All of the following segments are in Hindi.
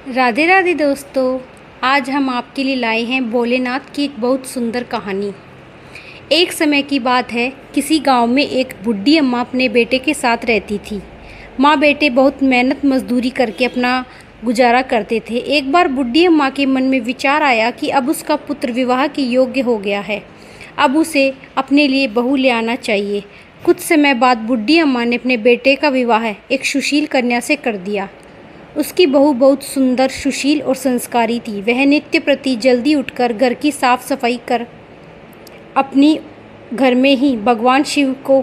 राधे राधे दोस्तों। आज हम आपके लिए लाए हैं भोलेनाथ की एक बहुत सुंदर कहानी। एक समय की बात है, किसी गांव में एक बुढ़ी अम्मा अपने बेटे के साथ रहती थी। माँ बेटे बहुत मेहनत मजदूरी करके अपना गुजारा करते थे। एक बार बुढ़ी अम्मा के मन में विचार आया कि अब उसका पुत्र विवाह के योग्य हो गया है, अब उसे अपने लिए बहू ले आना चाहिए। कुछ समय बाद बुढ़ी अम्मा ने अपने बेटे का विवाह एक सुशील कन्या से कर दिया। उसकी बहू बहुत सुंदर, सुशील और संस्कारी थी। वह नित्य प्रति जल्दी उठकर घर की साफ सफाई कर अपनी घर में ही भगवान शिव को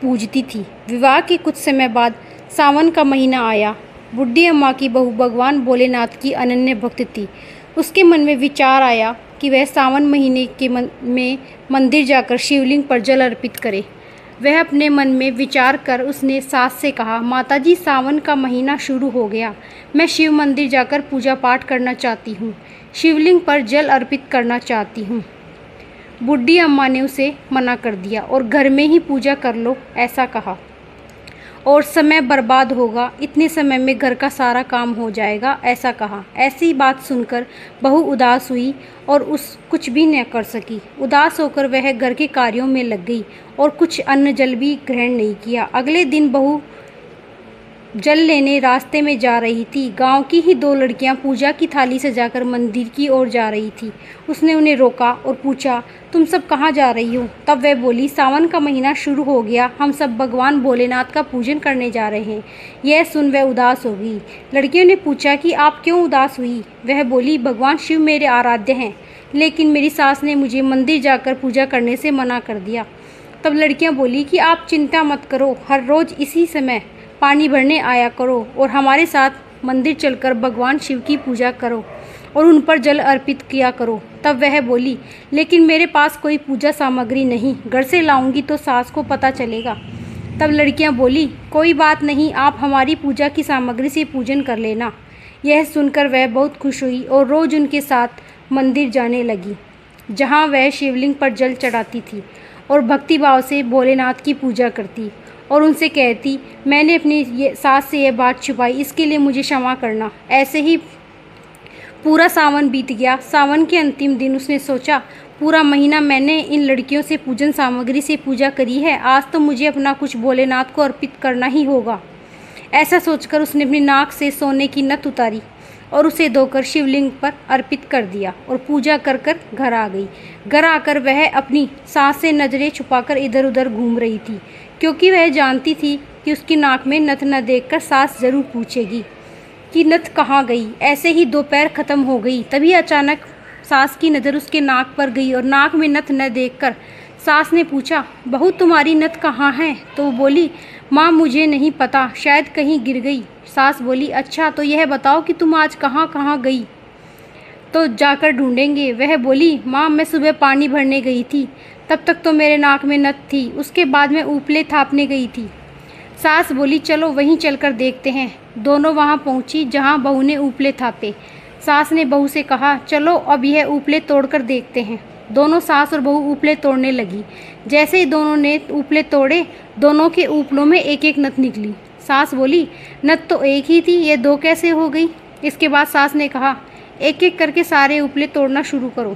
पूजती थी। विवाह के कुछ समय बाद सावन का महीना आया। बुढ़ी अम्मा की बहू भगवान भोलेनाथ की अनन्य भक्त थी। उसके मन में विचार आया कि वह सावन महीने के में मंदिर जाकर शिवलिंग पर जल अर्पित करे। वह अपने मन में विचार कर उसने सास से कहा, माताजी, सावन का महीना शुरू हो गया, मैं शिव मंदिर जाकर पूजा पाठ करना चाहती हूँ, शिवलिंग पर जल अर्पित करना चाहती हूँ। बुढ़ी अम्मा ने उसे मना कर दिया और घर में ही पूजा कर लो ऐसा कहा, और समय बर्बाद होगा, इतने समय में घर का सारा काम हो जाएगा ऐसा कहा। ऐसी बात सुनकर बहू उदास हुई और कुछ भी न कर सकी। उदास होकर वह घर के कार्यों में लग गई और कुछ अन्न जल भी ग्रहण नहीं किया। अगले दिन बहू जल लेने रास्ते में जा रही थी। गांव की ही दो लड़कियां पूजा की थाली सजाकर मंदिर की ओर जा रही थी। उसने उन्हें रोका और पूछा, तुम सब कहाँ जा रही हो? तब वह बोली, सावन का महीना शुरू हो गया, हम सब भगवान भोलेनाथ का पूजन करने जा रहे हैं। यह सुन वह उदास हो गई। लड़कियों ने पूछा कि आप क्यों उदास हुई? वह बोली, भगवान शिव मेरे आराध्य हैं, लेकिन मेरी सास ने मुझे मंदिर जाकर पूजा करने से मना कर दिया। तब लड़कियाँ बोली कि आप चिंता मत करो, हर रोज़ इसी समय पानी भरने आया करो और हमारे साथ मंदिर चलकर भगवान शिव की पूजा करो और उन पर जल अर्पित किया करो। तब वह बोली, लेकिन मेरे पास कोई पूजा सामग्री नहीं, घर से लाऊंगी तो सास को पता चलेगा। तब लड़कियां बोली, कोई बात नहीं, आप हमारी पूजा की सामग्री से पूजन कर लेना। यह सुनकर वह बहुत खुश हुई और रोज़ उनके साथ मंदिर जाने लगी, जहाँ वह शिवलिंग पर जल चढ़ाती थी और भक्तिभाव से भोलेनाथ की पूजा करती और उनसे कहती, मैंने अपनी सास से यह बात छुपाई, इसके लिए मुझे क्षमा करना। ऐसे ही पूरा सावन बीत गया। सावन के अंतिम दिन उसने सोचा, पूरा महीना मैंने इन लड़कियों से पूजन सामग्री से पूजा करी है, आज तो मुझे अपना कुछ भोलेनाथ को अर्पित करना ही होगा। ऐसा सोचकर उसने अपनी नाक से सोने की नथ उतारी और उसे धोकर शिवलिंग पर अर्पित कर दिया और पूजा कर कर घर आ गई। घर आकर वह अपनी सास से नज़रें छुपाकर इधर उधर घूम रही थी, क्योंकि वह जानती थी कि उसकी नाक में नथ न देखकर सास जरूर पूछेगी कि नथ कहाँ गई। ऐसे ही दोपहर खत्म हो गई। तभी अचानक सास की नज़र उसके नाक पर गई और नाक में नथ न देखकर सास ने पूछा, बहू तुम्हारी नथ कहाँ है? तो वो बोली, माँ मुझे नहीं पता, शायद कहीं गिर गई। सास बोली, अच्छा तो यह बताओ कि तुम आज कहाँ कहाँ गई, तो जाकर ढूंढेंगे। वह बोली, माँ मैं सुबह पानी भरने गई थी, तब तक तो मेरे नाक में नथ थी, उसके बाद मैं ऊपले थापने गई थी। सास बोली, चलो वहीं चलकर देखते हैं। दोनों वहां पहुंची जहां बहू ने ऊपले थापे। सास ने बहू से कहा, चलो अब यह ऊपले तोड़कर देखते हैं। दोनों सास और बहू ऊपले तोड़ने लगी। जैसे ही दोनों ने ऊपले तोड़े, दोनों के ऊपलों में एक एक नथ निकली। सास बोली, नथ तो एक ही थी, ये दो कैसे हो गई? इसके बाद सास ने कहा, एक एक करके सारे ऊपले तोड़ना शुरू करो।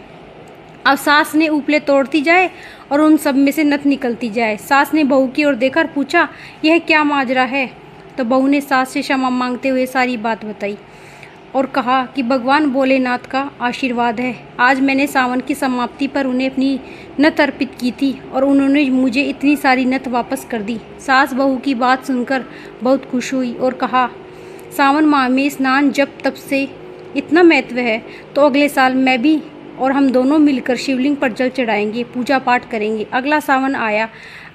अब सास ने ऊपले तोड़ती जाए और उन सब में से नथ निकलती जाए। सास ने बहू की ओर देखा और पूछा, यह क्या माजरा है? तो बहू ने सास से क्षमा मांगते हुए सारी बात बताई और कहा कि भगवान भोलेनाथ का आशीर्वाद है, आज मैंने सावन की समाप्ति पर उन्हें अपनी नथ अर्पित की थी और उन्होंने मुझे इतनी सारी नथ वापस कर दी। सास बहू की बात सुनकर बहुत खुश हुई और कहा, सावन माह में स्नान जब तब से इतना महत्व है, तो अगले साल मैं भी और हम दोनों मिलकर शिवलिंग पर जल चढ़ाएंगे, पूजा पाठ करेंगे। अगला सावन आया।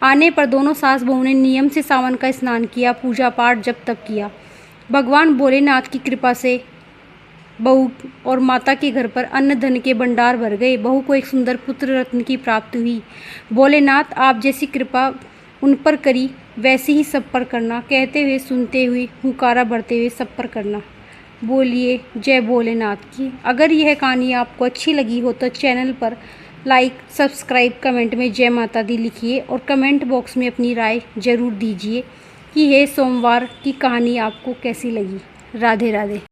आने पर दोनों सास बहू ने नियम से सावन का स्नान किया, पूजा पाठ जब तब किया। भगवान भोलेनाथ की कृपा से बहू और माता के घर पर अन्न धन के भंडार भर गए। बहू को एक सुंदर पुत्र रत्न की प्राप्ति हुई। भोलेनाथ आप जैसी कृपा उन पर करी, वैसी ही सब पर करना, कहते हुए सुनते हुए हुंकारा भरते हुए सब पर करना। बोलिए जय भोलेनाथ की। अगर यह कहानी आपको अच्छी लगी हो तो चैनल पर लाइक, सब्सक्राइब, कमेंट में जय माता दी लिखिए और कमेंट बॉक्स में अपनी राय ज़रूर दीजिए कि यह सोमवार की कहानी आपको कैसी लगी। राधे राधे।